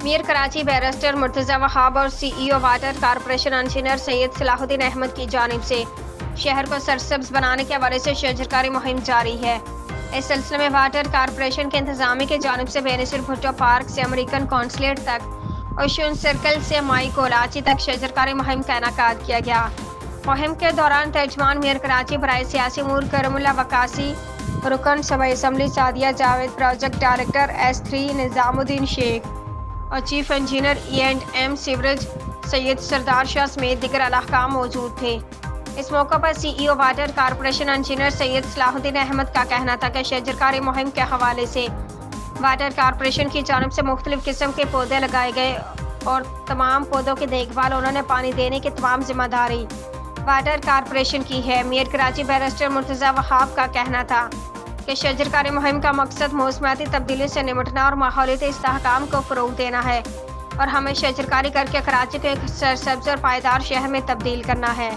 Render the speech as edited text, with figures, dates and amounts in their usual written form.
میر Karachi barrister Murtaza وہاب اور سی ای او water corporation engineer سید صلاح الدین احمد کی جانب سے شہر کو سرسبز بنانے کے حوالے سے شجرکاری مہم جاری ہے۔ اس سلسلے میں واٹر کارپوریشن کے انتظامیہ کی جانب سے بینظیر بھٹو پارک سے امریکن قونصلیٹ تک، اوشین سرکل سے مائی کولاچی تک شجرکاری مہم کا انعقاد کیا گیا۔ مہم کے دوران ترجمان میر کراچی برائے سیاسی امور کرم اللہ وقاصی، رکن صوبائی assembly Sadia Javed, project director ایس-3 نظام الدین شیخ اور چیف انجینئر ای&ایم سیوریج سید سردار شاہ سمیت دیگر اعلیٰ حکام موجود تھے۔ اس موقع پر سی ای او واٹر کارپوریشن انجینئر سید صلاح الدین احمد کا کہنا تھا کہ شجرکاری مہم کے حوالے سے واٹر کارپوریشن کی جانب سے مختلف قسم کے پودے لگائے گئے اور تمام پودوں کی دیکھ بھال انہوں نے پانی دینے کی تمام ذمہ داری واٹر کارپوریشن کی ہے۔ میر کراچی بیرسٹر مرتضی وہاب کا کہنا تھا کہ شجرکاری مہم کا مقصد موسمیاتی تبدیلی سے نمٹنا اور ماحولیاتی استحکام کو فروغ دینا ہے اور ہمیں شجرکاری کر کے کراچی کو ایک سرسبز اور پائیدار شہر میں تبدیل کرنا ہے۔